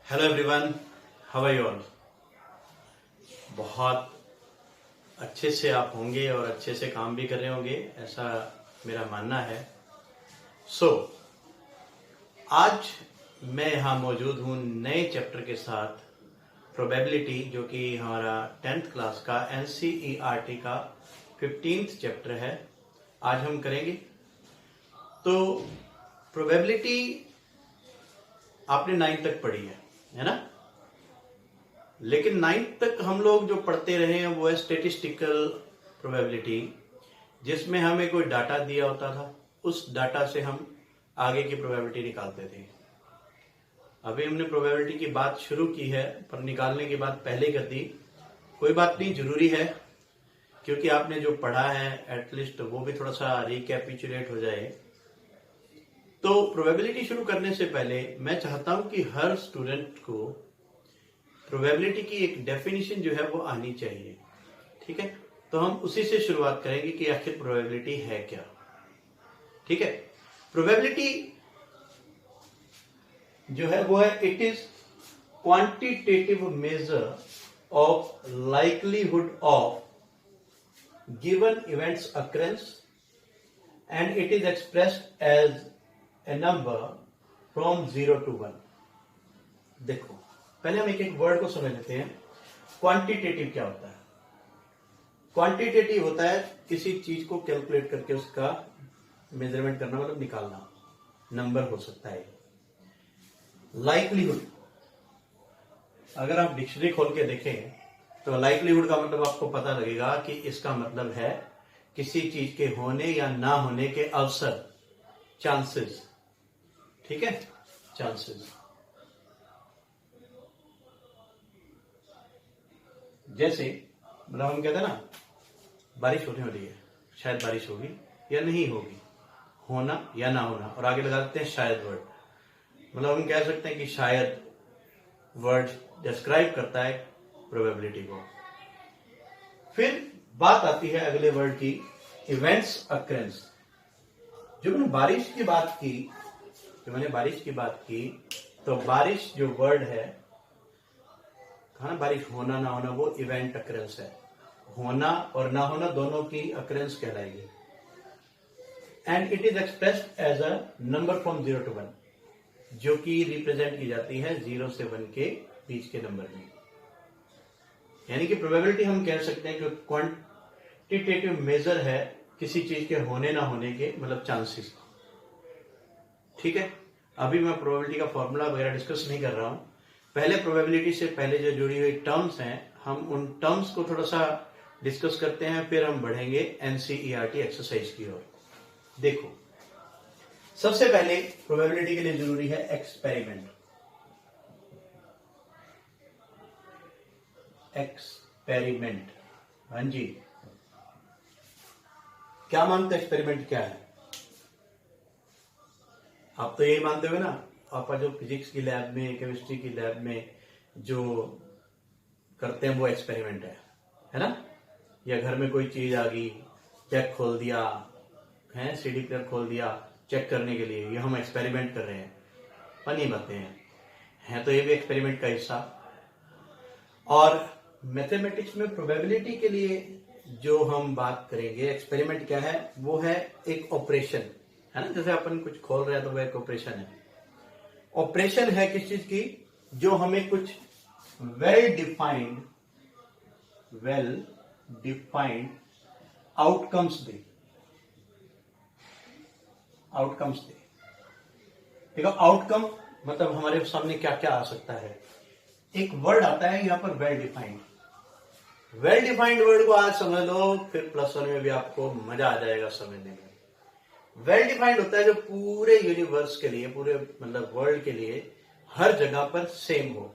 Hello everyone, how are you all. बहुत अच्छे से आप होंगे और अच्छे से काम भी कर रहे होंगे, ऐसा मेरा मानना है। आज मैं यहाँ मौजूद हूँ नए चैप्टर के साथ, प्रोबेबिलिटी, जो कि हमारा 10th क्लास का NCERT का 15th चैप्टर है। आज हम करेंगे। तो प्रोबेबिलिटी आपने 9th तक पढ़ी है ना। लेकिन 9th तक हम लोग जो पढ़ते रहे हैं वो है स्टेटिस्टिकल प्रोबेबिलिटी, जिसमें हमें कोई डाटा दिया होता था, उस डाटा से हम आगे की प्रोबेबिलिटी निकालते थे। अभी हमने प्रोबेबिलिटी की बात शुरू की है, पर निकालने की बात पहले कर दी। कोई बात नहीं, जरूरी है, क्योंकि आपने जो पढ़ा है एटलीस्ट वो भी थोड़ा सा रिकैपिचुलेट हो जाए। तो प्रोबेबिलिटी शुरू करने से पहले मैं चाहता हूं कि हर स्टूडेंट को प्रोबेबिलिटी की एक डेफिनेशन जो है वो आनी चाहिए। ठीक है, तो हम उसी से शुरुआत करेंगे कि आखिर प्रोबेबिलिटी है क्या। ठीक है, प्रोबेबिलिटी जो है वो है it is quantitative measure of likelihood of given events occurrence and it is expressed as a number from 0 to 1। देखो, पहले हम एक एक वर्ड को समझ लेते हैं। क्वांटिटेटिव क्या होता है? क्वांटिटेटिव होता है किसी चीज को कैलकुलेट करके उसका मेजरमेंट करना, मतलब निकालना, नंबर हो सकता है। लाइकलीहुड, अगर आप डिक्शनरी खोल के देखें तो लाइकलीहुड का मतलब आपको पता लगेगा कि इसका मतलब है किसी चीज के होने या ना होने के अवसर, चांसेस। ठीक है, चांसेस। जैसे मतलब हम कहते हैं ना, बारिश होने वाली है, शायद बारिश होगी या नहीं होगी, होना या ना होना, और आगे लगा देते हैं शायद वर्ड। मतलब हम कह सकते हैं कि शायद वर्ड डिस्क्राइब करता है प्रोबेबिलिटी को। फिर बात आती है अगले वर्ड की, इवेंट्स अकरेंस। जो मैंने बारिश की बात की, तो बारिश जो वर्ड है, हाँ, बारिश होना ना होना, वो इवेंट अकरेंस है। होना और ना होना दोनों की अकरेंस कहलाएगी। And it is expressed as a number from 0 to 1, जो कि रिप्रेजेंट की जाती है 0 से 1 के बीच के नंबर में। यानी कि प्रोबेबिलिटी हम कह सकते हैं कि क्वांटिटेटिव मेजर है किसी चीज के होने ना होने के, मतलब चांसेस। ठीक है, अभी मैं प्रोबेबिलिटी का फॉर्मूला वगैरह डिस्कस नहीं कर रहा हूं। पहले प्रोबेबिलिटी से पहले जो जुड़ी हुई टर्म्स हैं, हम उन टर्म्स को थोड़ा सा डिस्कस करते हैं, फिर हम बढ़ेंगे NCERT एक्सरसाइज की ओर। देखो, सबसे पहले प्रोबेबिलिटी के लिए जरूरी है एक्सपेरिमेंट। एक्सपेरिमेंट, हाँ जी, क्या मानते हैं एक्सपेरिमेंट क्या है? आप तो यही मानते हो ना, आप जो फिजिक्स की लैब में, केमिस्ट्री की लैब में जो करते हैं वो एक्सपेरिमेंट है ना। या घर में कोई चीज आ गई, चेक खोल दिया है, CD प्लेयर खोल दिया चेक करने के लिए, ये हम एक्सपेरिमेंट कर रहे हैं। फनी बातें हैं तो ये भी एक्सपेरिमेंट का हिस्सा। और मैथमेटिक्स में प्रोबेबिलिटी के लिए जो हम बात करेंगे, एक्सपेरिमेंट क्या है, वो है एक ऑपरेशन, है ना। जैसे अपन कुछ खोल रहे हैं तो वो एक ऑपरेशन है। ऑपरेशन है किस चीज की? जो हमें कुछ वेल डिफाइंड आउटकम्स दे। ठीक है, आउटकम मतलब हमारे सामने क्या क्या आ सकता है। एक वर्ड आता है यहां पर, वेल डिफाइंड वर्ड को आज समझ लो, फिर +1 में भी आपको मजा आ जाएगा समझने में। वेल डिफाइंड होता है जो पूरे यूनिवर्स के लिए, पूरे मतलब वर्ल्ड के लिए हर जगह पर सेम हो।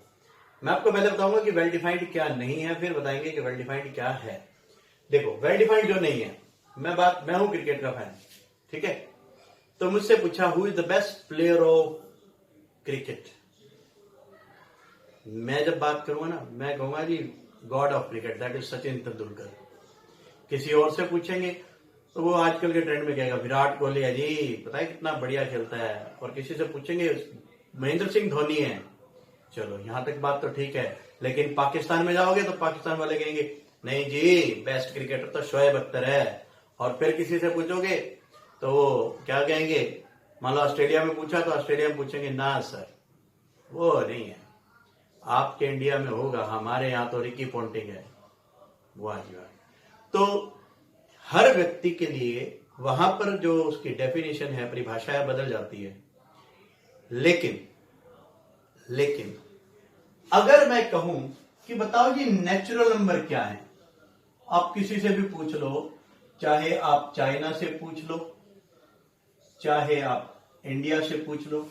मैं आपको पहले बताऊंगा कि वेल डिफाइंड क्या नहीं है, फिर बताएंगे कि वेल डिफाइंड क्या है। देखो, वेल डिफाइंड जो नहीं है, मैं हूं क्रिकेट का फैन, ठीक है, तो मुझसे पूछा who is the best player of cricket, मैं जब बात करूंगा ना, मैं कहूंगा जी god of cricket, that is Sachin Tendulkar. किसी और से पूछेंगे तो वो आजकल के ट्रेंड में कहेगा विराट कोहली है जी, पता है कितना बढ़िया खेलता है। और किसी से पूछेंगे महेंद्र सिंह धोनी है, चलो यहां तक बात तो ठीक है, लेकिन पाकिस्तान में जाओगे तो पाकिस्तान वाले कहेंगे नहीं जी बेस्ट क्रिकेटर तो शोएब अख्तर है। और फिर किसी से पूछोगे तो वो क्या कहेंगे, मान लो ऑस्ट्रेलिया में पूछा तो ऑस्ट्रेलिया में पूछेंगे ना सर वो नहीं है, आपके इंडिया में होगा, हमारे यहाँ तो रिकी पॉन्टिंग है। वाह जी वाह। तो हर व्यक्ति के लिए वहां पर जो उसकी डेफिनेशन है, परिभाषा है, बदल जाती है। लेकिन अगर मैं कहूं कि बताओ जी नेचुरल नंबर क्या है, आप किसी से भी पूछ लो, चाहे आप चाइना से पूछ लो, चाहे आप इंडिया से पूछ लो,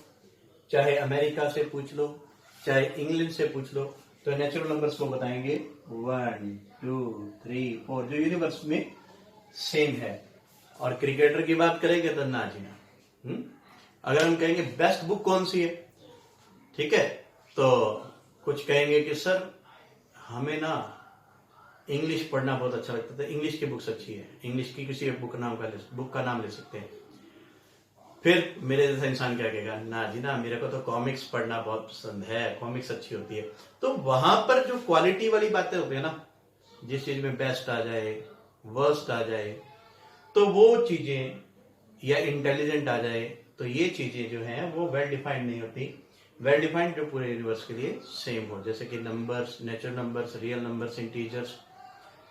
चाहे अमेरिका से पूछ लो, चाहे इंग्लैंड से पूछ लो, तो नेचुरल नंबर्स को बताएंगे 1 2 3 4 जो यूनिवर्स में सेम है। और क्रिकेटर की बात करेंगे तो ना जी ना। अगर हम कहेंगे बेस्ट बुक कौन सी है, ठीक है, तो कुछ कहेंगे कि सर हमें ना इंग्लिश पढ़ना बहुत अच्छा लगता था, इंग्लिश की बुक्स अच्छी है, इंग्लिश की किसी बुक का नाम ले सकते हैं। फिर मेरे जैसा इंसान क्या कहेगा, ना जी ना मेरे को तो कॉमिक्स पढ़ना बहुत पसंद है, कॉमिक्स अच्छी होती है। तो वहां पर जो क्वालिटी वाली बातें होती है ना, जिस चीज में बेस्ट आ जाए, वर्स्ट आ जाए, तो वो चीजें, या इंटेलिजेंट आ जाए, तो ये चीजें जो हैं वो वेल डिफाइंड नहीं होती। वेल डिफाइंड जो पूरे यूनिवर्स के लिए सेम हो, जैसे कि numbers, natural numbers, real numbers, integers,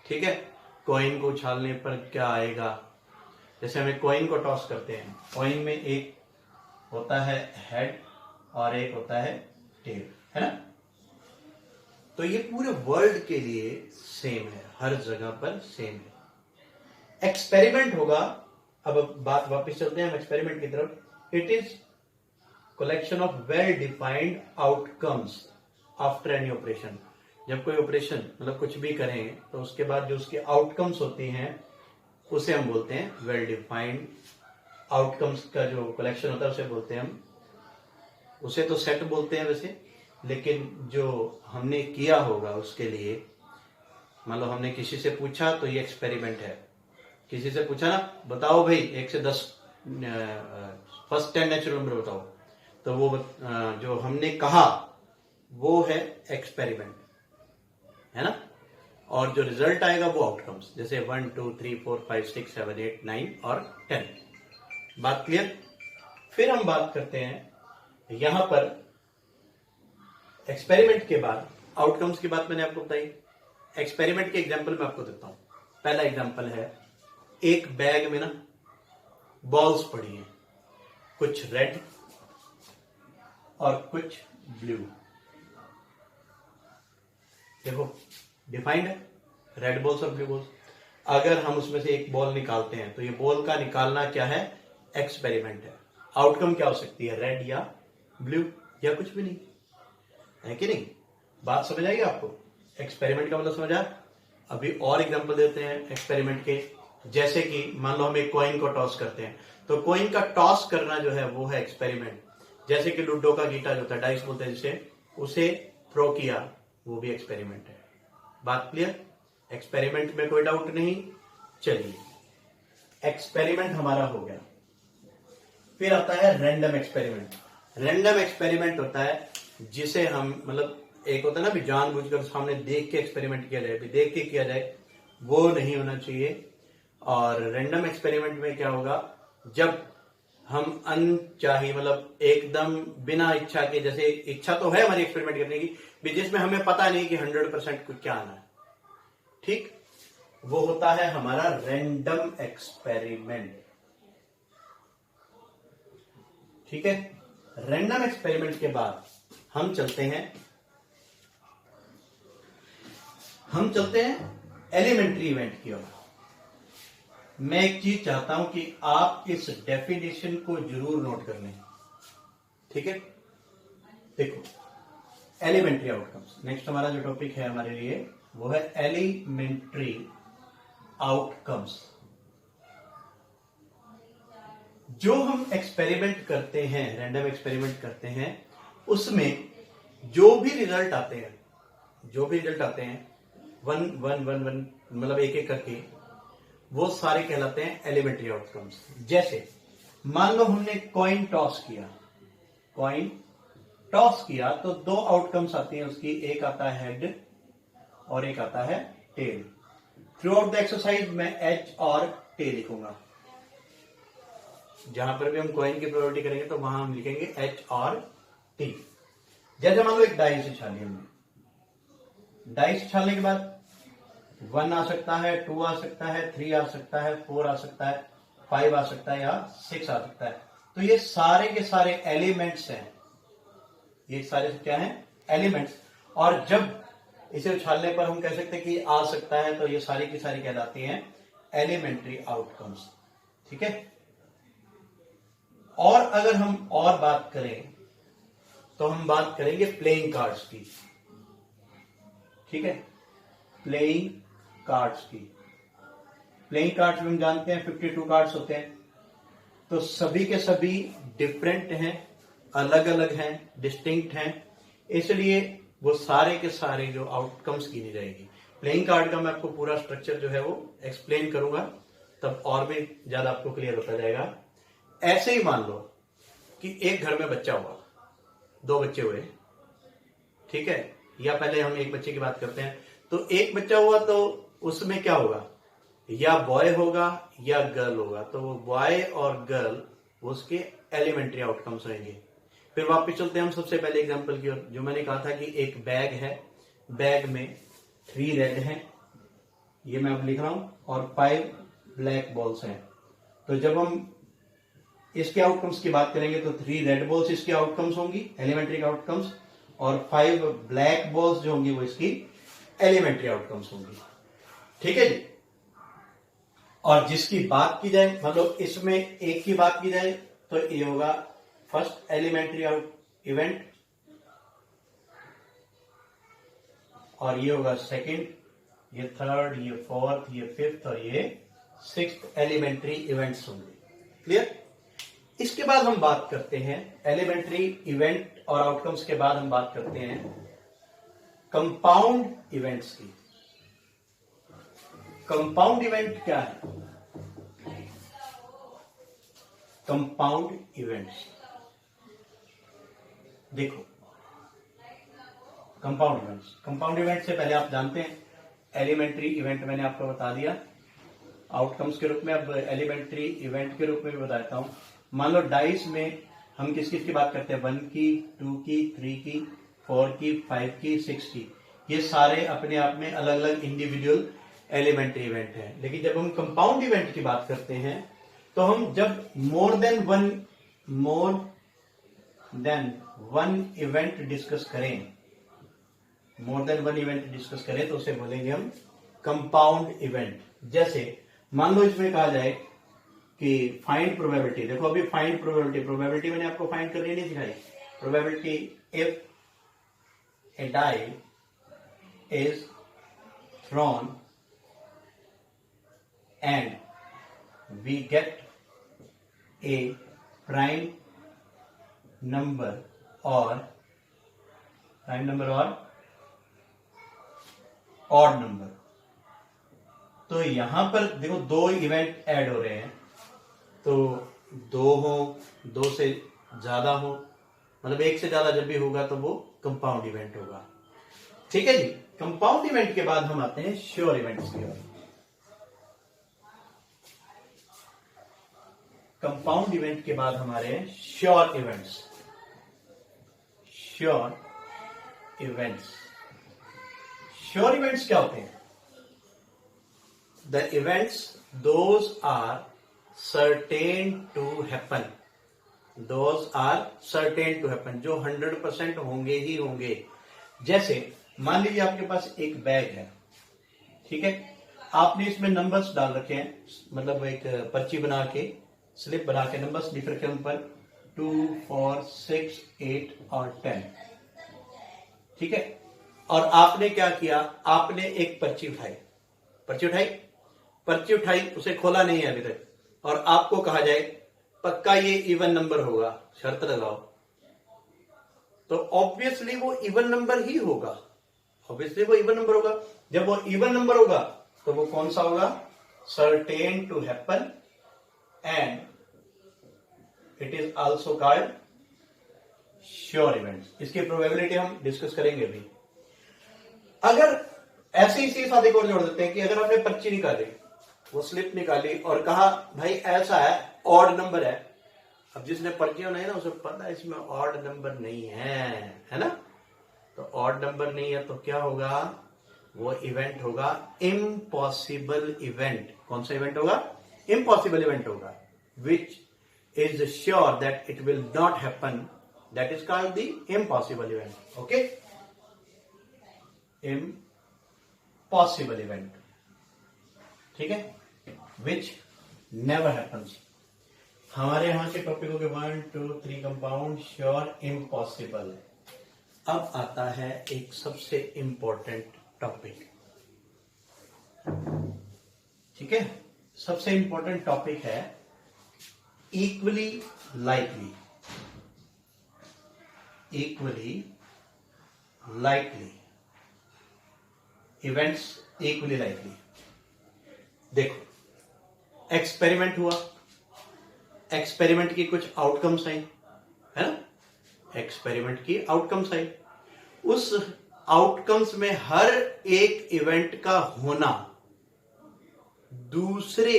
ठीक है। कॉइन को उछालने पर क्या आएगा, जैसे हमें कॉइन को टॉस करते हैं, कॉइन में एक होता है हेड और एक होता है टेल, है ना। तो ये पूरे वर्ल्ड के लिए सेम है, हर जगह पर सेम है। एक्सपेरिमेंट होगा, अब बात वापस चलते हैं हम एक्सपेरिमेंट की तरफ। It is collection of well defined outcomes after any operation. जब कोई ऑपरेशन मतलब कुछ भी करें तो उसके बाद जो उसके आउटकम्स होती हैं उसे हम बोलते हैं वेल डिफाइंड आउटकम्स का जो कलेक्शन होता है उसे बोलते हैं हम, उसे तो सेट बोलते हैं वैसे, लेकिन जो हमने किया होगा उसके लिए, मान लो हमने किसी से पूछा तो ये एक्सपेरिमेंट है। किसी से पूछा ना, बताओ भाई 1 से 10 फर्स्ट 10 नेचुरल नंबर बताओ, तो वो जो हमने कहा वो है एक्सपेरिमेंट, है ना। और जो रिजल्ट आएगा वो आउटकम्स, जैसे 1 2 3 4 5 6 7 8 9 और 10। बात क्लियर। फिर हम बात करते हैं यहां पर एक्सपेरिमेंट के बाद आउटकम्स की बात मैंने आपको बताई। एक्सपेरिमेंट के एग्जांपल मैं आपको देता हूं। पहला एग्जांपल है, एक बैग में ना बॉल्स पड़ी हैं, कुछ रेड और कुछ ब्लू। देखो डिफाइंड है, रेड बॉल्स और ब्लू बॉल्स। अगर हम उसमें से एक बॉल निकालते हैं तो ये बॉल का निकालना क्या है, एक्सपेरिमेंट है। आउटकम क्या हो सकती है, रेड या ब्लू या कुछ भी नहीं, है कि नहीं। बात समझ आएगी आपको, एक्सपेरिमेंट का मतलब समझा। अभी और एग्जांपल देते हैं एक्सपेरिमेंट के, जैसे कि मान लो हम एक कॉइन को टॉस करते हैं, तो कॉइन का टॉस करना जो है वो है एक्सपेरिमेंट। जैसे कि लूडो का गीटा जो होता है, डाइस बोलते हैं जिसे, उसे थ्रो किया, वो भी एक्सपेरिमेंट है। बात क्लियर, एक्सपेरिमेंट में कोई डाउट नहीं। चलिए एक्सपेरिमेंट हमारा हो गया। फिर आता है रैंडम एक्सपेरिमेंट। रैंडम एक्सपेरिमेंट होता है जिसे हम मतलब, एक होता है ना भी जानबूझकर सामने देख के एक्सपेरिमेंट किया जाए, भी देख के किया जाए, वो नहीं होना चाहिए। और रैंडम एक्सपेरिमेंट में क्या होगा, जब हम अनचाही मतलब एकदम बिना इच्छा के, जैसे इच्छा तो है हमारी एक्सपेरिमेंट करने की, जिसमें हमें पता नहीं कि 100% कुछ क्या आना है, ठीक, वो होता है हमारा रैंडम एक्सपेरिमेंट। ठीक है। रैंडम एक्सपेरिमेंट के बाद हम चलते हैं एलिमेंट्री इवेंट की ओर। मैं एक चीज चाहता हूं कि आप इस डेफिनेशन को जरूर नोट कर लें, ठीक है। देखो एलिमेंट्री आउटकम्स, नेक्स्ट हमारा जो टॉपिक है हमारे लिए वो है एलिमेंट्री आउटकम्स। जो हम एक्सपेरिमेंट करते हैं, रैंडम एक्सपेरिमेंट करते हैं, उसमें जो भी रिजल्ट आते हैं, वन मतलब एक एक करके, वो सारे कहलाते हैं एलिमेंट्री आउटकम्स। जैसे मान लो हमने कॉइन टॉस किया, कॉइन टॉस किया तो दो आउटकम्स आती हैं उसकी, एक आता है हेड और एक आता है tail. Throughout the exercise मैं एच और टे लिखूंगा। जहां पर भी हम कॉइन की प्रोबेबिलिटी करेंगे तो वहां हम लिखेंगे एच और टी। जैसे मान लो एक डाइस उछाली हमने, डाइस उछालने के बाद 1 आ सकता है, 2 आ सकता है, 3 आ सकता है, 4 आ सकता है, 5 आ सकता है या 6 आ सकता है। तो ये सारे के सारे एलिमेंट्स हैं, ये सारे क्या हैं? एलिमेंट्स। और जब इसे उछालने पर हम कह सकते हैं कि आ सकता है, तो ये सारी की सारी कहलाती हैं एलिमेंट्री आउटकम्स। ठीक है। और अगर हम और बात करें तो हम बात करेंगे प्लेइंग कार्ड्स की। ठीक है, प्लेइंग कार्ड्स की। प्लेइंग कार्ड्स में हम जानते हैं 52 कार्ड्स होते हैं, तो सभी के सभी डिफरेंट हैं, अलग अलग हैं, डिस्टिंक्ट हैं, इसलिए वो सारे के सारे जो आउटकम्स गिनी जाएगी। प्लेइंग कार्ड का मैं आपको पूरा स्ट्रक्चर जो है वो एक्सप्लेन करूंगा, तब और भी ज्यादा आपको क्लियर होता जाएगा। ऐसे ही मान लो कि एक घर में बच्चा हुआ, 2 बच्चे हुए, ठीक है, या पहले हम एक बच्चे की बात करते हैं। तो एक बच्चा हुआ तो उसमें क्या होगा? या बॉय होगा या गर्ल होगा। तो वो बॉय और गर्ल उसके एलिमेंट्री आउटकम्स रहेंगे। फिर वापस चलते हैं हम सबसे पहले एग्जांपल की ओर, जो मैंने कहा था कि एक बैग है, बैग में 3 रेड हैं, ये मैं अब लिख रहा हूं, और 5 ब्लैक बॉल्स हैं। तो जब हम इसके आउटकम्स की बात करेंगे तो 3 रेड बॉल्स इसके आउटकम्स होंगी, एलिमेंट्री आउटकम्स, और 5 ब्लैक बॉल्स जो होंगी वो इसकी एलिमेंट्री आउटकम्स होंगी। ठीक है जी। और जिसकी बात की जाए, मतलब इसमें एक की बात की जाए तो ये होगा फर्स्ट एलिमेंट्री इवेंट, और ये होगा सेकंड, ये थर्ड, ये फोर्थ, ये फिफ्थ और ये 6th एलिमेंट्री इवेंट्स होंगे। क्लियर? इसके बाद हम बात करते हैं एलिमेंट्री इवेंट और आउटकम्स के बाद हम बात करते हैं कंपाउंड इवेंट्स की। कंपाउंड इवेंट क्या है? कंपाउंड इवेंट्स, देखो कंपाउंड इवेंट से पहले आप जानते हैं एलिमेंट्री इवेंट मैंने आपको बता दिया आउटकम्स के रूप में। अब एलिमेंट्री इवेंट के रूप में भी बताता हूं। मान लो डाइस में हम किस किस की बात करते हैं? 1 की, 2 की, 3 की, 4 की, 5 की, 6 की। ये सारे अपने आप में अलग अलग इंडिविजुअल एलिमेंट्री इवेंट हैं। लेकिन जब हम कंपाउंड इवेंट की बात करते हैं तो हम जब more than one event discuss करें, तो उसे बोलेंगे हम कंपाउंड इवेंट। जैसे मान लो इसमें कहा जाए कि फाइंड प्रोबेबिलिटी। देखो अभी फाइंड प्रोबेबिलिटी मैंने आपको फाइंड करनी नहीं सिखाई। Probability if a die is thrown and we get a prime number और ऑड नंबर। तो यहां पर देखो 2 इवेंट ऐड हो रहे हैं, तो 2 हो, 2 से ज्यादा हो, मतलब 1 से ज्यादा जब भी होगा तो वो कंपाउंड इवेंट होगा। ठीक है जी। कंपाउंड इवेंट के बाद हम आते हैं श्योर इवेंट्स की ओर। कंपाउंड इवेंट के बाद हमारे हैं श्योर इवेंट्स। श्योर इवेंट्स क्या होते हैं? The events, those are certain to happen. जो 100% होंगे ही होंगे। जैसे मान लीजिए आपके पास एक बैग है, ठीक है, आपने इसमें नंबर्स डाल रखे हैं, मतलब एक पर्ची बना के, स्लिप बना के नंबर्स लिख रखे हैं उन पर 2, 4, 6, 8 और 10। ठीक है। और आपने क्या किया? आपने एक पर्ची उठाई, उसे खोला नहीं है अभी तक, और आपको कहा जाए पक्का ये इवन नंबर होगा, शर्त लगाओ, तो ऑब्वियसली वो इवन नंबर ही होगा। जब वो इवन नंबर होगा तो वो कौन सा होगा? Certain to happen and it is also called sure events. इसकी प्रोबेबिलिटी हम डिस्कस करेंगे भी। अगर ऐसे ही साथ एक और जोड़ देते हैं कि अगर आपने पर्ची निकाली, वो स्लिप निकाली और कहा भाई ऐसा है, ऑड नंबर है। अब जिसने पर्ची बनाई ना उसे पता है इसमें ऑड नंबर नहीं है ना? तो ऑड नंबर नहीं है तो क्या होगा? वो इवेंट होगा इम्पॉसिबल इवेंट। कौन सा इवेंट होगा? इम्पॉसिबल इवेंट होगा, which is sure that it will not happen, that is called the impossible event. Okay, impossible event, ठीक है, विच नेवर हैपन्स। हमारे यहां के टॉपिक हो गए 1 2 3 कंपाउंड, श्योर, इम्पॉसिबल। अब आता है एक सबसे इंपॉर्टेंट टॉपिक, ठीक है। सबसे इंपॉर्टेंट टॉपिक है equally likely. Equally likely events, equally likely. देखो, एक्सपेरिमेंट हुआ, एक्सपेरिमेंट की कुछ आउटकम्स आई, है ना? एक्सपेरिमेंट की आउटकम्स आई। उस आउटकम्स में हर एक इवेंट का होना दूसरे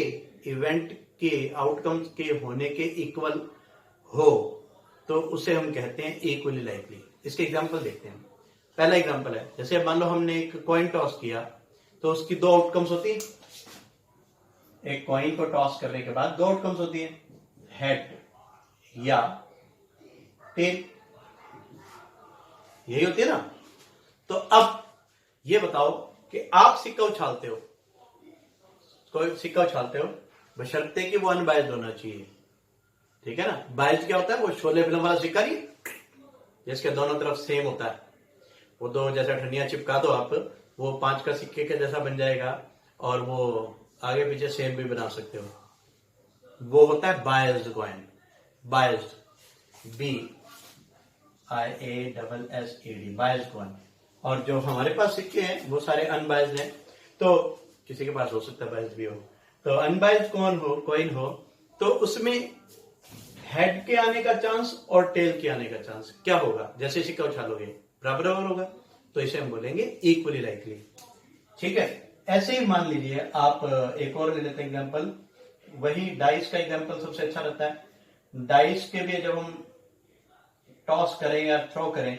इवेंट के आउटकम्स के होने के इक्वल हो, तो उसे हम कहते हैं इक्वली लाइकली। इसके एग्जांपल देखते हैं। पहला एग्जांपल है, जैसे मान लो हमने एक कॉइन टॉस किया, तो उसकी दो आउटकम्स होती है। एक कॉइन को टॉस करने के बाद दो आउटकम्स होती है, हेड या टेल, यही होती है ना? तो अब ये बताओ कि आप सिक्का उछालते हो, कोई सिक्का उछालते हो, बशर्ते कि वो अनबायस्ड होना चाहिए, ठीक है ना? बायस्ड क्या होता है? वो शोले फिल्म वाला सिक्का नहीं, जिसके दोनों तरफ सेम होता है। वो दो जैसा ठंडियां चिपका दो आप, वो 5 का सिक्के के जैसा बन जाएगा और वो आगे पीछे सेम भी बना सकते हो। वो होता है biased coin, biased, BIASSED, biased coin. और जो हमारे पास सिक्के हैं वो सारे अनबायस्ड हैं, तो किसी के पास हो सकता है बायस्ड भी हो। तो अनबायस्ड कॉइन हो तो उसमें हेड के आने का चांस और टेल के आने का चांस क्या होगा? जैसे सिक्का उछालोगे बराबर होगा, तो इसे हम बोलेंगे इक्वली लाइकली, ठीक है। ऐसे ही मान लीजिए आप एक और ले लेते हैं एग्जांपल, वही डाइस का एग्जांपल सबसे अच्छा रहता है। डाइस के भी जब हम टॉस करें या थ्रो करें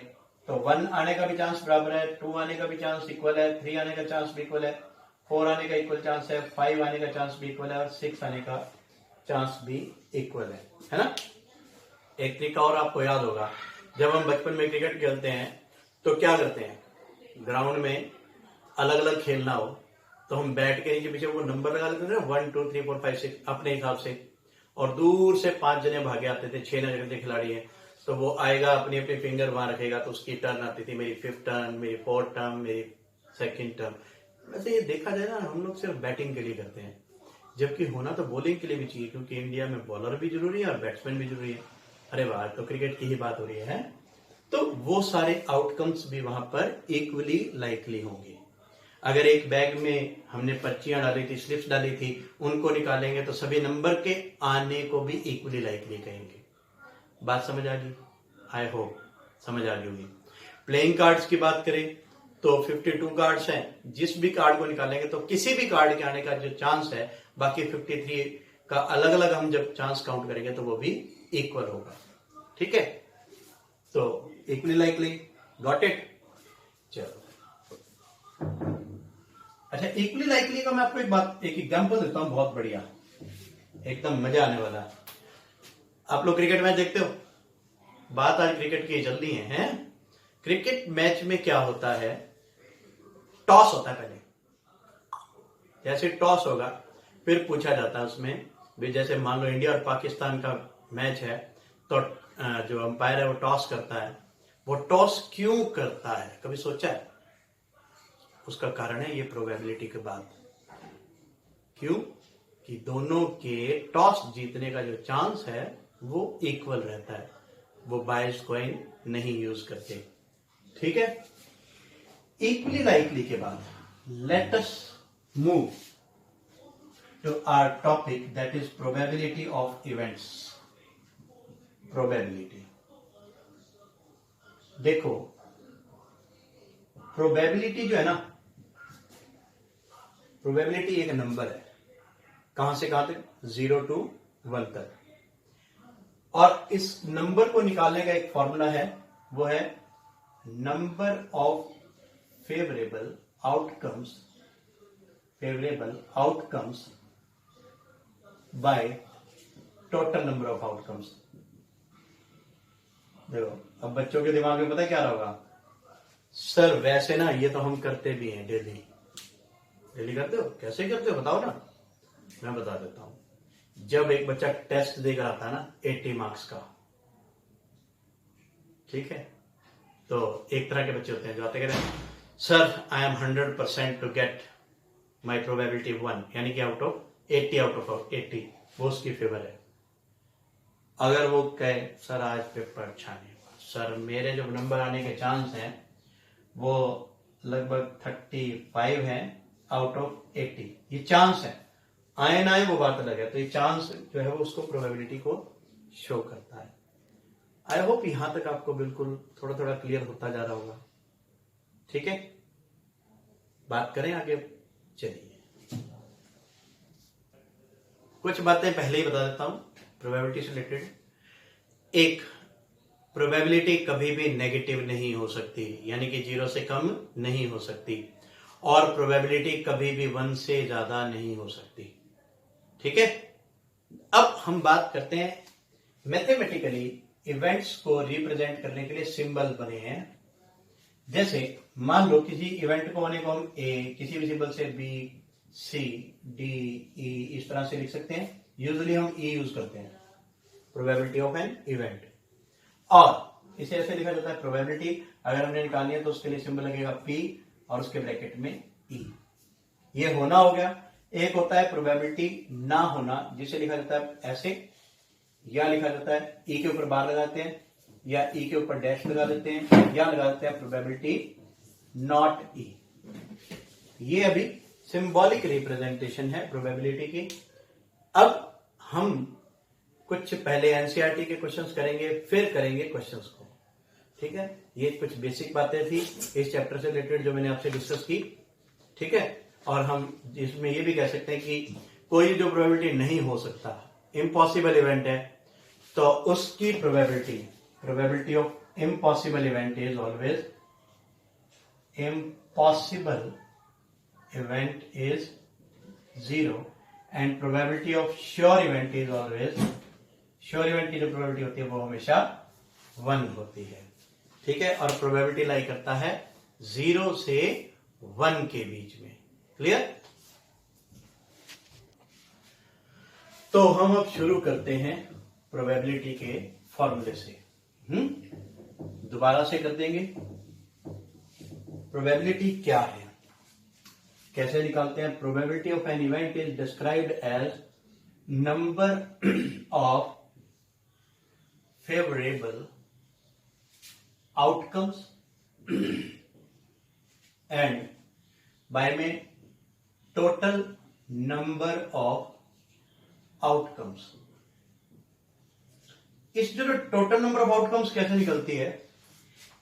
तो 1 आने का भी चांस बराबर है, 2 आने का भी चांस इक्वल है, 3 आने का चांस भी इक्वल है, 4 आने का इक्वल चांस है, 5 आने का चांस भी इक्वल है और 6 आने का चांस भी इक्वल है ना? एक तरीका और आपको याद होगा, जब हम बचपन में क्रिकेट खेलते हैं तो क्या करते हैं, ग्राउंड में अलग अलग खेलना हो तो हम बैट के नीचे पीछे वो नंबर लगा लेते थे ना, 1 2 3 4 5 6 अपने हिसाब से, और दूर से 5 जने भागे आते थे, 6 जने खिलाड़ी हैं, तो वो आएगा अपनी अपनी फिंगर वहां रखेगा, तो उसकी टर्न आती थी, मेरी 5th टर्न, मेरी 4th टर्न, मेरी 2nd टर्न। वैसे ये देखा जाए ना, हम लोग सिर्फ बैटिंग के लिए करते हैं, जबकि होना तो बॉलिंग के लिए भी चाहिए, क्योंकि इंडिया में बॉलर भी जरूरी है और बैट्समैन भी जरूरी है। अरे वाह, तो क्रिकेट की ही बात हो रही है। तो वो सारे आउटकम्स भी वहां पर इक्वली लाइकली होंगे। अगर एक बैग में हमने पर्चियां डाली थी, स्लिप्स डाली थी, उनको निकालेंगे तो सभी नंबर के आने को भी इक्वली लाइकली कहेंगे। बात समझ आ गई? आई होप समझ आ गई होगी। प्लेइंग कार्ड्स की बात करें तो 52 कार्ड्स हैं, जिस भी कार्ड को निकालेंगे तो किसी भी कार्ड के आने का जो चांस है, बाकी 53 का अलग अलग हम जब चांस काउंट करेंगे तो वो भी इक्वल होगा, ठीक है। तो इक्वली लाइकली, गॉट इट? चलो, अच्छा, इक्वली लाइकली का मैं आपको एक एग्जांपल देता हूं, बहुत बढ़िया, एकदम मजा आने वाला। आप लोग क्रिकेट मैच देखते हो? बात आज क्रिकेट की चल रही है? क्रिकेट मैच में क्या होता है, टॉस होता है पहले। जैसे टॉस होगा फिर पूछा जाता है उसमें भी, जैसे मान लो इंडिया और पाकिस्तान का मैच है, तो जो अंपायर है वो टॉस करता है। वो टॉस क्यों करता है, कभी सोचा है? उसका कारण है ये प्रोबेबिलिटी के बाद। क्यों? कि दोनों के टॉस जीतने का जो चांस है वो इक्वल रहता है, वो बायस्ड कॉइन नहीं यूज करते, ठीक है। इक्वली लाइकली के बाद let us move to our topic, that is probability of events. Probability, देखो प्रोबेबिलिटी जो है ना, प्रोबेबिलिटी एक नंबर है, कहां से कहां तक, 0 to 1 तक, और इस नंबर को निकालने का एक फॉर्मूला है, वो है number of favourable outcomes by total number of outcomes. देखो अब बच्चों के दिमाग में पता है क्या होगा, सर वैसे ना ये तो हम करते भी हैं, डेली करते हो, कैसे करते हो बताओ ना। मैं बता देता हूं, जब एक बच्चा टेस्ट देकर आता है ना 80 मार्क्स का, ठीक है, तो एक तरह के बच्चे होते हैं जो आते कहते हैं sir I am 100% to get my probability 1, यानी कि आउट ऑफ 80 वो उसकी फेवर है। अगर वो कहे सर आज पेपर अच्छा नहीं हुआ, सर मेरे जो नंबर आने के चांस हैं वो लगभग 35 हैं आउट ऑफ 80, ये चांस है, आए ना आए वो बात अलग है, तो ये चांस जो है वो उसको प्रोबेबिलिटी को शो करता है। आई होप यहां तक आपको बिल्कुल थोड़ा थोड़ा क्लियर होता जा रहा होगा, ठीक है। बात करें आगे, चलिए कुछ बातें पहले ही बता देता हूं प्रोबेबिलिटी से रिलेटेड। एक, प्रोबेबिलिटी कभी भी नेगेटिव नहीं हो सकती, यानी कि 0 से कम नहीं हो सकती, और प्रोबेबिलिटी कभी भी 1 से ज्यादा नहीं हो सकती, ठीक है। अब हम बात करते हैं मैथमेटिकली इवेंट्स को रिप्रेजेंट करने के लिए सिंबल बने हैं। जैसे मान लो किसी इवेंट को होने को हम ए, किसी भी सिंबल से बी, सी, डी, ई इस तरह से लिख सकते हैं। यूजुअली हम ई यूज करते हैं, प्रोबेबिलिटी ऑफ एन इवेंट, और इसे ऐसे लिखा जाता है प्रोबेबिलिटी अगर हमने निकालनी है तो उसके लिए सिंबल लगेगा पी और उसके ब्रैकेट में ई। ये होना हो गया। एक होता है प्रोबेबिलिटी ना होना, जिसे लिखा जाता है ऐसे, या लिखा जाता है ई के ऊपर बार लगाते हैं, या ई के ऊपर डैश लगा देते हैं, या लगा देते हैं प्रोबेबिलिटी नॉट ई। ये अभी सिंबॉलिक रिप्रेजेंटेशन है प्रोबेबिलिटी की। अब हम कुछ पहले एनसीईआरटी के क्वेश्चंस करेंगे, फिर करेंगे क्वेश्चंस को, ठीक है। ये कुछ बेसिक बातें थी इस चैप्टर से रिलेटेड जो मैंने आपसे डिस्कस की, ठीक है। और हम इसमें ये भी कह सकते हैं कि कोई जो प्रोबेबिलिटी नहीं हो सकता, इम्पॉसिबल इवेंट है, तो उसकी probability of impossible event is always, impossible event is 0 and probability of sure event is always, sure event की जो probability होती है वो हमेशा 1 होती है, ठीक है। और probability लाई करता है 0 से 1 के बीच में, क्लियर। तो हम अब शुरू करते हैं probability के फॉर्मूले से। दोबारा से कर देंगे। probability क्या है, कैसे निकालते हैं। Probability of an event is described as number of favourable outcomes and by में टोटल नंबर ऑफ आउटकम्स। इस जो टोटल नंबर ऑफ आउटकम्स कैसे निकलती है,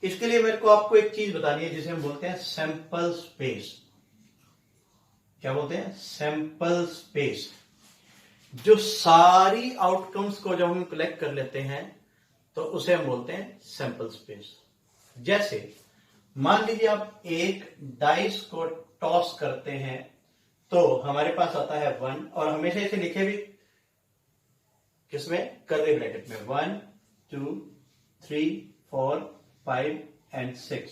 इसके लिए मेरे को आपको एक चीज बतानी है जिसे हम बोलते हैं सैंपल स्पेस। क्या बोलते हैं, सैंपल स्पेस। जो सारी आउटकम्स को जब हम कलेक्ट कर लेते हैं तो उसे हम बोलते हैं सैंपल स्पेस। जैसे मान लीजिए आप एक डाइस को टॉस करते हैं तो हमारे पास आता है 1, और हमेशा इसे लिखे भी किसमें, कर्ली ब्रैकेट में, 1 2 3 4 5 एंड 6।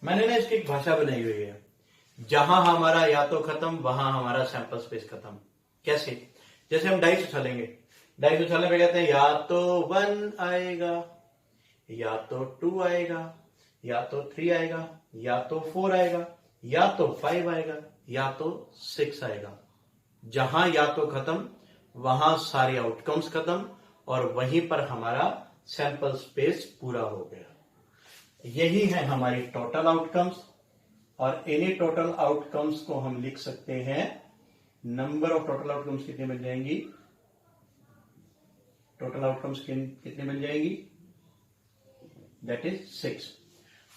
मैंने ना इसकी एक भाषा बनाई हुई है, जहां हमारा या तो खत्म वहां हमारा सैंपल स्पेस खत्म। कैसे, जैसे हम डाइस उछालेंगे, डाइस उछालने पे कहते हैं या तो 1 आएगा, या तो 2 आएगा, या तो 3 आएगा, या तो 4 आएगा, या तो 5 आएगा, या तो 6 आएगा। जहां या तो खत्म वहां सारी आउटकम्स खत्म, और वहीं पर हमारा सैंपल स्पेस पूरा हो गया। यही है हमारी टोटल आउटकम्स, और इन्हीं टोटल आउटकम्स को हम लिख सकते हैं, नंबर ऑफ टोटल आउटकम्स कितनी मिल जाएंगी, टोटल आउटकम्स कितनी मिल जाएगी, दैट इज 6।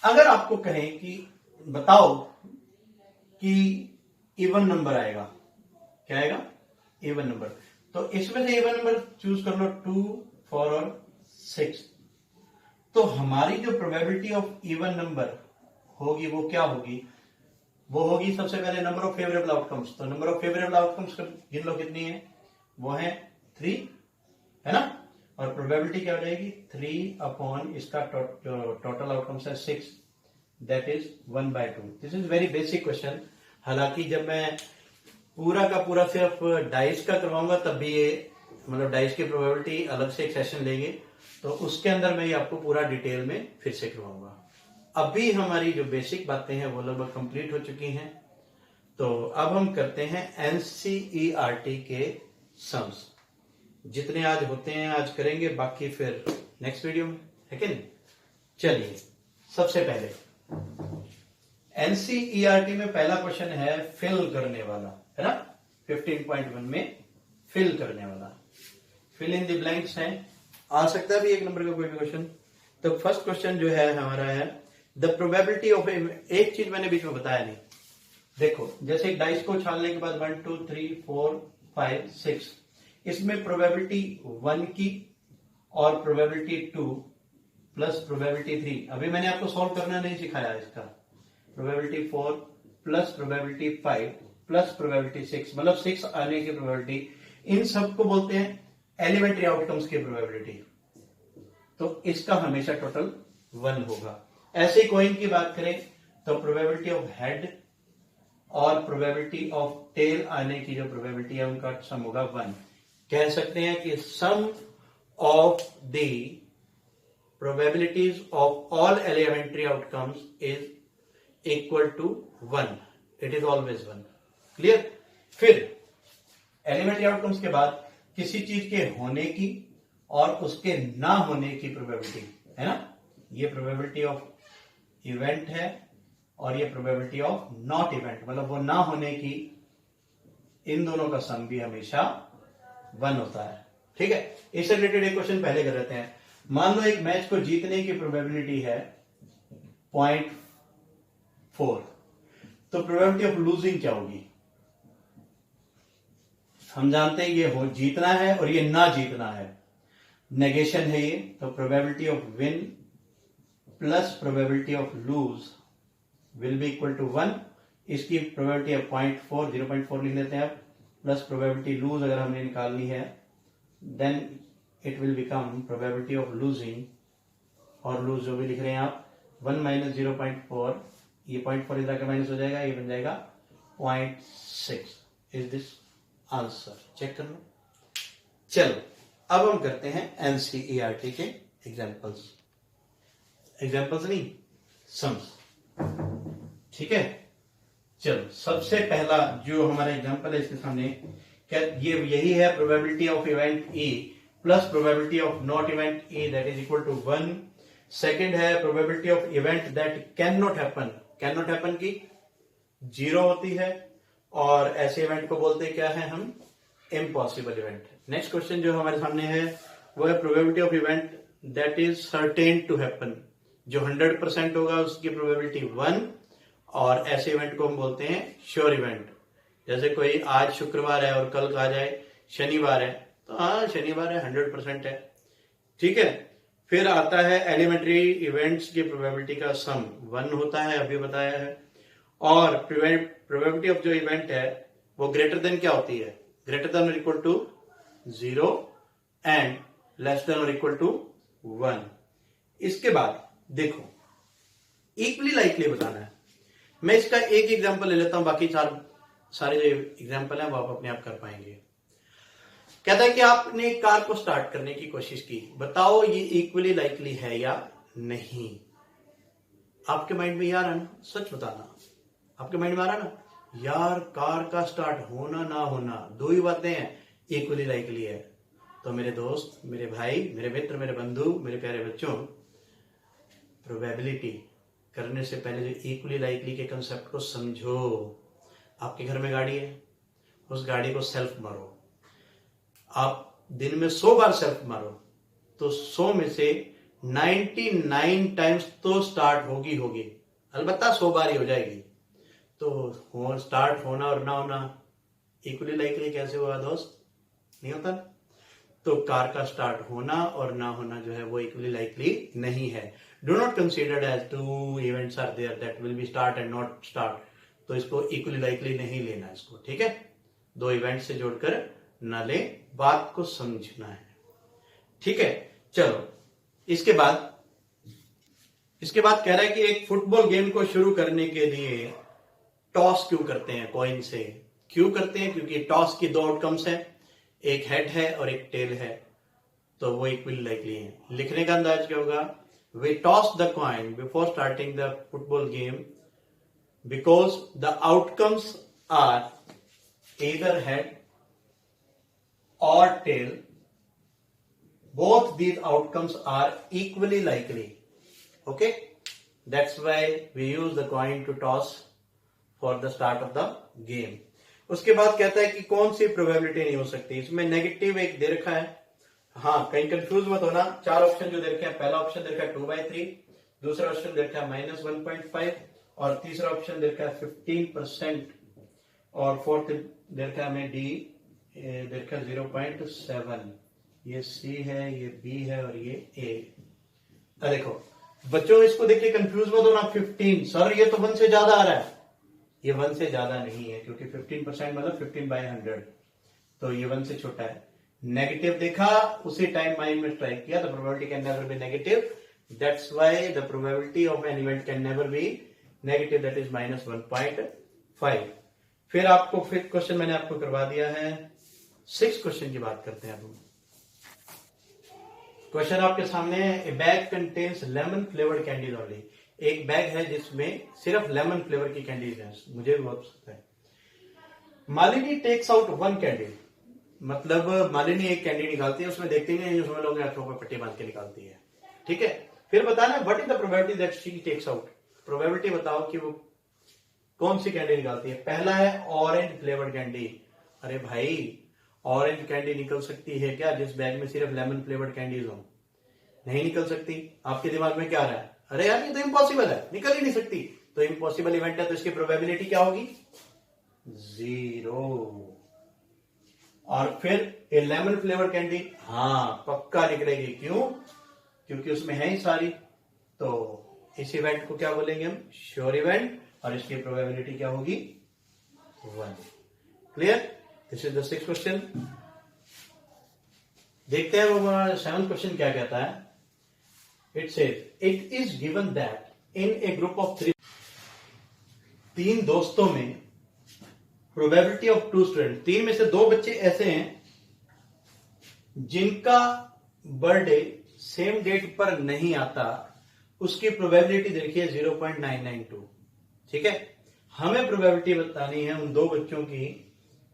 अगर आपको कहें कि बताओ कि इवन नंबर आएगा, क्या आएगा? Even number. तो इसमें से इवन नंबर चूज कर लो, 2, 4 और 6। तो हमारी जो प्रोबेबिलिटी ऑफ इवन नंबर होगी वो क्या होगी? वो होगी सबसे पहले नंबर ऑफ फेवरेबल आउटकम्स। तो नंबर ऑफ फेवरेबल आउटकम्स गिन लो कितनी है, वो है 3, है ना? और प्रोबेबिलिटी क्या हो जाएगी? 3 अपॉन इसका टोटल आउटकम्स है 6, that is 1/2। This is very basic question. हालांकि जब मैं पूरा का पूरा सिर्फ डाइस का करवाऊंगा तब भी ये मतलब डाइस की प्रोबेबिलिटी अलग से एक सेशन लेंगे, तो उसके अंदर मैं ये आपको पूरा डिटेल में फिर से करवाऊंगा। अभी हमारी जो बेसिक बातें हैं वो लगभग कंप्लीट हो चुकी हैं। तो अब हम करते हैं एनसीईआरटी के सम्स। जितने आज होते हैं आज करेंगे, बाकी फिर नेक्स्ट वीडियो में, है कि नहीं? चलिए, सबसे पहले एनसीईआरटी में पहला क्वेश्चन है फिल करने वाला, है ना? 15.1 में फिल करने वाला, फिल इन द ब्लैंक्स है। आ सकता है भी एक नंबर का कोई भी क्वेश्चन। तो फर्स्ट क्वेश्चन जो है हमारा है द प्रोबेबिलिटी ऑफ, एक चीज मैंने बीच में बताया नहीं, देखो जैसे एक डाइस को उछालने के बाद 1 2 3 4 5 6, इसमें प्रोबेबिलिटी 1 की और प्रोबेबिलिटी 2 प्लस प्रोबेबिलिटी 3। अभी मैंने आपको सॉल्व करना नहीं सिखाया इसका। Probability 4 plus probability 5 plus probability 6, मतलब 6 आने की प्रोबेबिलिटी, इन सबको बोलते हैं एलिमेंट्री आउटकम्स की प्रोबेबिलिटी। तो इसका हमेशा टोटल 1 होगा। ऐसे ही कॉइन की बात करें तो प्रोबेबिलिटी ऑफ हेड और प्रोबेबिलिटी ऑफ टेल आने की जो प्रोबेबिलिटी है उनका सम होगा 1। कह सकते हैं कि sum of the probabilities of all elementary outcomes is equal to 1। It is always 1। Clear? फिर एलिमेंट्री आउटकम्स के बाद किसी चीज के होने की और उसके ना होने की प्रोबेबिलिटी, है ना? ये प्रोबेबिलिटी ऑफ इवेंट है और ये प्रोबेबिलिटी ऑफ नॉट इवेंट, मतलब वो ना होने की, इन दोनों का सम भी हमेशा 1 होता है। ठीक है? इससे रिलेटेड एक क्वेश्चन पहले कर लेते हैं। मान लो एक मैच को जीतने की प्रोबेबिलिटी है 0.4, तो प्रोबेबिलिटी ऑफ लूजिंग क्या होगी? हम जानते हैं ये हो जीतना है और ये ना जीतना है, नेगेशन है ये, तो probability of win plus probability of lose will be equal to 1। इसकी प्रोबेबिलिटी है 0.4, 0.4 लिख देते हैं आप, प्लस प्रोबेबिलिटी लूज अगर हमने निकालनी है then it will become probability of losing, और लूज जो भी लिख रहे हैं आप 1 माइनस 0.4, ये 0.4 इधर का माइनस हो जाएगा, ये बन जाएगा 0.6। Is this answer? चेक कर लो। चलो अब हम करते हैं एनसीईआरटी के एग्जाम्पल्स नहीं, सम्स। ठीक है? चलो सबसे पहला जो हमारा एग्जांपल है इसके सामने, क्या ये यही है? Probability of event E plus probability of not event E that is equal to 1। Second है probability of event that can not happen, can not happen की 0 होती है, और ऐसे इवेंट को बोलते हैं क्या है हम? Impossible event. नेक्स्ट क्वेश्चन जो हमारे सामने है वो है probability of event that is certain to happen, जो 100% होगा उसकी प्रोबेबिलिटी 1, और ऐसे इवेंट को हम बोलते हैं श्योर इवेंट। जैसे कोई आज शुक्रवार है और कल का आ जाए शनिवार है, तो हाँ शनिवार है, 100% है। ठीक है? फिर आता है एलिमेंट्री इवेंट्स की प्रोबेबिलिटी का सम 1 होता है, अभी बताया है। और प्रोबेबिलिटी ऑफ जो इवेंट है वो ग्रेटर देन क्या होती है? ग्रेटर देन और equal to 0 and less than और इक्वल टू 1। इसके बाद देखो इक्वली लाइकली बताना है। मैं इसका एक एग्जांपल ले लेता हूं, बाकी सारे जो एग्जांपल हैं वो आप अपने आप कर पाएंगे। कहता है कि आपने एक कार को स्टार्ट करने की कोशिश की, बताओ ये इक्वली लाइकली है या नहीं। आपके माइंड में यार ना, सच बताना, आपके माइंड में आ रहा ना, यार कार का स्टार्ट होना ना होना दो ही बातें हैं, इक्वली लाइकली है। तो मेरे दोस्त, मेरे भाई, मेरे मित्र, मेरे बंधु, मेरे प्यारे बच्चों, प्रोबेबिलिटी करने से पहले जो इक्वली लाइकली के कंसेप्ट को समझो। आपके घर में गाड़ी है, उस गाड़ी को सेल्फ मारो, आप दिन में 100 बार सेल्फ मारो, तो 100 में से 99 टाइम्स तो स्टार्ट होगी, अलबत्ता 100 बार ही हो जाएगी। तो स्टार्ट होना और ना होना इक्वली लाइकली कैसे हुआ दोस्त? नहीं होता। तो कार का स्टार्ट होना और ना होना जो है वो इक्वली लाइकली नहीं है। Do not considered as two events are there that will be start and not start, तो इसको इक्वली लाइकली नहीं लेना इसको, ठीक है। दो इवेंट से जोड़कर ना ले, बात को समझना है, ठीक है। चलो इसके बाद कह रहा है कि एक फुटबॉल गेम को शुरू करने के लिए टॉस क्यों करते हैं? कॉइन से क्यों करते हैं? क्योंकि टॉस की 2 आउटकम्स हैं, एक हेड है और एक टेल है, तो वो इक्वली लाइकली है। लिखने का अंदाज क्या होगा? We toss the coin before starting the football game because the outcomes are either head or tail, both these outcomes are equally likely, okay, that's why we use the coin to toss for the start of the game. उसके बाद कहता है कि कौन सी probability नहीं हो सकती, इसमें नेगेटिव एक दे रखा है। हाँ, कहीं कंफ्यूज मत होना, 4 ऑप्शन जो दे रखे हैं, पहला ऑप्शन दे रखा है 2/3, दूसरा ऑप्शन दे रखा है -1.5 और तीसरा ऑप्शन दे रखा है 15% और फोर्थ दे रखा है हमें डी दे रखा है 0.7। ये सी है, ये बी है और ये ए। देखो बच्चों, इसको देखिए कंफ्यूज मत होना। 15 सर ये तो 1 से ज्यादा आ रहा है, ये 1 से ज्यादा नहीं है क्योंकि 15% मतलब 15/100, तो ये 1 से छोटा है। नेगेटिव देखा, उसी टाइम माइंड में स्ट्राइक किया, the probability can never be negative, that's why the probability of an event can never be negative, that is -1.5। फिर आपको 5th क्वेश्चन मैंने आपको करवा दिया है। 6th क्वेश्चन की बात करते हैं अब। क्वेश्चन आपके सामने है, ए bag contains lemon flavoured candies only. एक बैग है जिसमें सिर्फ लेमन फ्लेवर की कैंडीज है, मुझे भी बहुत पसंद है। मालिनी टेक्स आउट 1 कैंडी, मतलब मालिनी एक कैंडी निकालती है, उसमें देखते नहीं उसमें लोग आंखों पर पट्टी बांध के निकालती है, ठीक है। फिर बताना what is the probability that she takes out, probability बताओ कि वो कौन सी कैंडी निकालती है। पहला है ऑरेंज फ्लेवर्ड कैंडी। अरे भाई, ऑरेंज कैंडी निकल सकती है क्या जिस बैग में सिर्फ लेमन फ्लेवर्ड कैंडीज हो? नहीं निकल सकती। आपके दिमाग में क्या आ रहा है? अरे यार ये तो इम्पॉसिबल है, निकल ही नहीं सकती। तो इम्पॉसिबल इवेंट है, तो इसकी प्रोबेबिलिटी क्या होगी? 0। और फिर ये लेमन फ्लेवर्ड कैंडी, हाँ पक्का निकलेगी। क्यों? क्योंकि उसमें है ही सारी। तो इस इवेंट को क्या बोलेंगे हम? श्योर इवेंट, और इसकी प्रोबेबिलिटी क्या होगी? 1। Clear? This is the 6th question. देखते हैं वो 7th क्वेश्चन क्या कहता है। It says it is given that in A group of 3, 3 दोस्तों में प्रोबेबिलिटी ऑफ 2 स्टूडेंट, 3 में से 2 बच्चे ऐसे हैं जिनका बर्थडे सेम डेट पर नहीं आता, उसकी प्रोबेबिलिटी देखिए 0.992, ठीक है। हमें प्रोबेबिलिटी बतानी है उन 2 बच्चों की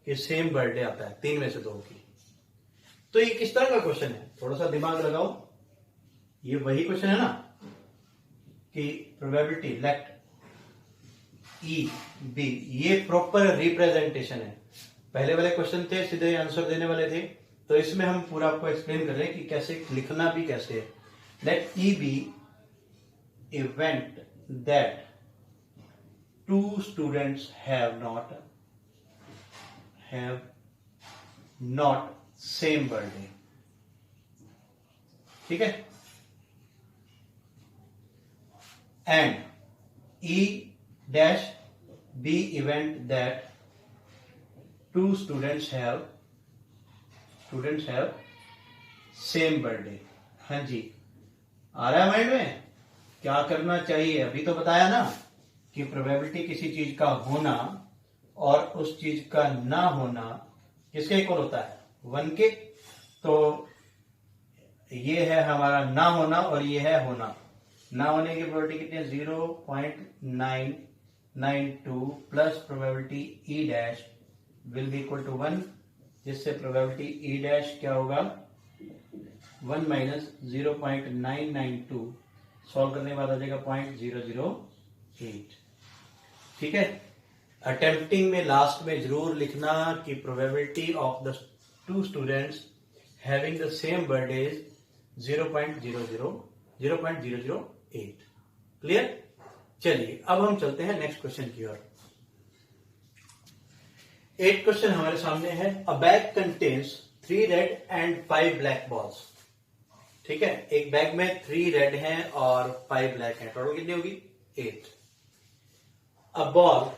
कि सेम बर्थडे आता है, 3 में से 2 की। तो ये किस तरह का क्वेश्चन है? थोड़ा सा दिमाग लगाओ। ये वही क्वेश्चन है ना कि प्रोबेबिलिटी लेट ई बी, ये प्रॉपर रिप्रेजेंटेशन है। पहले वाले क्वेश्चन थे सीधे आंसर देने वाले थे, तो इसमें हम पूरा आपको एक्सप्लेन कर रहे हैं कि कैसे लिखना भी कैसे है। Let E B event that 2 students have not same birthday, ठीक है। And E dash B event that 2 students have same birthday। हाँ जी, आ रहा है माइंड में? क्या करना चाहिए? अभी तो बताया ना कि प्रोबेबिलिटी किसी चीज का होना और उस चीज का ना होना किसके इक्वल होता है? 1 के। तो ये है हमारा ना होना और ये है होना। ना होने की प्रोबेबिलिटी कितनी है? 0.992 plus probability E dash will be equal to 1, जिससे प्रोबेबिलिटी ई डैश क्या होगा? 1 माइनस 0.992, सॉल्व करने के बाद आ जाएगा 0.008, ठीक है। अटेम्प्टिंग में लास्ट में जरूर लिखना कि probability of the 2 students having the same birthday 0.008। 0.008। Clear? चलिए अब हम चलते हैं नेक्स्ट क्वेश्चन की ओर। 8 क्वेश्चन हमारे सामने है। अ bag contains 3 red and 5 black balls. ठीक है, एक बैग में 3 रेड हैं और 5 ब्लैक हैं, टोटल कितनी होगी? 8। A ball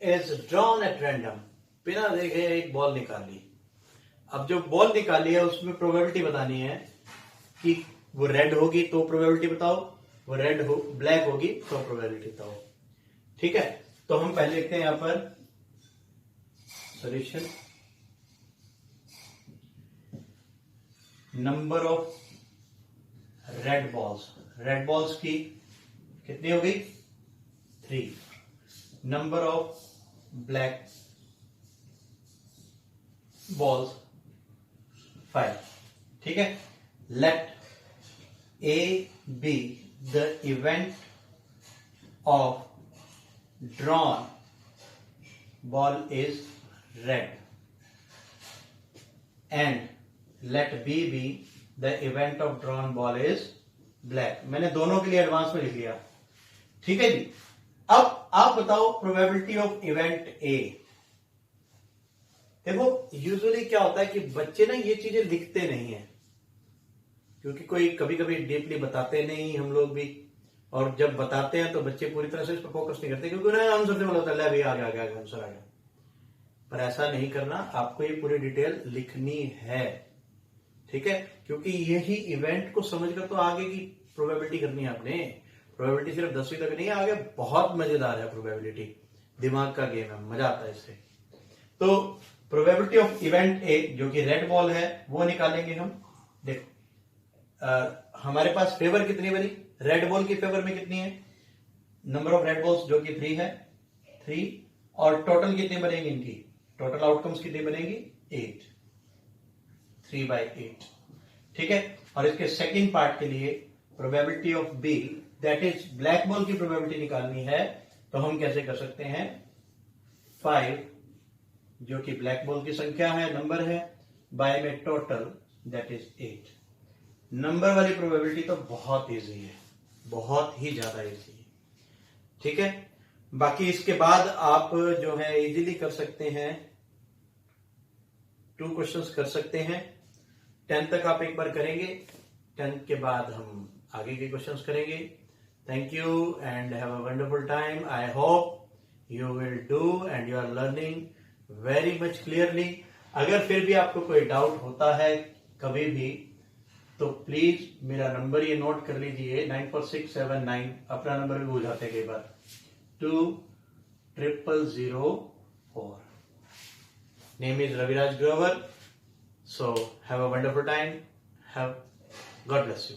is drawn at random, बिना देखे एक बॉल निकाली। अब जो बॉल निकाली है उसमें प्रोबेबिलिटी बतानी है कि वो रेड होगी तो प्रोबेबिलिटी बताओ, वो रेड हो ब्लैक होगी तो प्रोबेबिलिटी बताओ। ठीक है, तो हम पहले लिखते हैं यहां पर solution. Number of red balls की कितनी होगी? 3। Number of black balls 5। ठीक है, late A be the event of drawn ball is red and let B be the event of drawn ball is black। मैंने दोनों के लिए एडवांस में लिख लिया। ठीक है जी, अब आप बताओ प्रोबेबिलिटी ऑफ इवेंट ए। देखो यूजुअली क्या होता है कि बच्चे ना ये चीजें लिखते नहीं है, क्योंकि कोई कभी कभी डीपली बताते नहीं हम लोग भी, और जब बताते हैं तो बच्चे पूरी तरह से इस पर फोकस नहीं करते, क्योंकि उन्हें आंसर से बोला होता है आ गया आंसर आ गया। पर ऐसा नहीं करना, आपको ये पूरी डिटेल लिखनी है। ठीक है, क्योंकि यही इवेंट को समझकर तो आगे की प्रोबेबिलिटी करनी है आपने। प्रोबेबिलिटी सिर्फ 10वीं तक नहीं है, आगे बहुत मजेदार है प्रोबेबिलिटी, दिमाग का गेम है, मजा आता है इससे। तो प्रोबेबिलिटी ऑफ इवेंट ए जो कि रेड बॉल है वो निकालेंगे हम। देखो हमारे पास फेवर कितनी बनी? रेड बॉल की फेवर में कितनी है? नंबर ऑफ रेड बॉल्स जो कि 3 है, 3, और टोटल कितनी बनेगी इनकी? टोटल आउटकम्स कितनी बनेगी? 8, 3/8। ठीक है, और इसके सेकंड पार्ट के लिए probability of B that is black ball की प्रोबेबिलिटी निकालनी है, तो हम कैसे कर सकते हैं? 5 जो कि ब्लैक बॉल की संख्या है, नंबर है, बाय में टोटल दैट इज 8। नंबर वाली प्रोबेबिलिटी तो बहुत इजी है, बहुत ही ज्यादा इजी है। ठीक है, बाकी इसके बाद आप जो है इजीली कर सकते हैं, 2 क्वेश्चंस कर सकते हैं। 10 तक आप एक बार करेंगे, 10 के बाद हम आगे के क्वेश्चंस करेंगे। Thank you and have a wonderful time. I hope you will do and you are learning very much clearly. अगर फिर भी आपको कोई डाउट होता है कभी भी, तो प्लीज मेरा नंबर ये नोट कर लीजिए, 94679। अपना नंबर भी भूल जाते हैं कई बार, 20004। Name is Raviraj Grover. So have a wonderful time, have got bless you.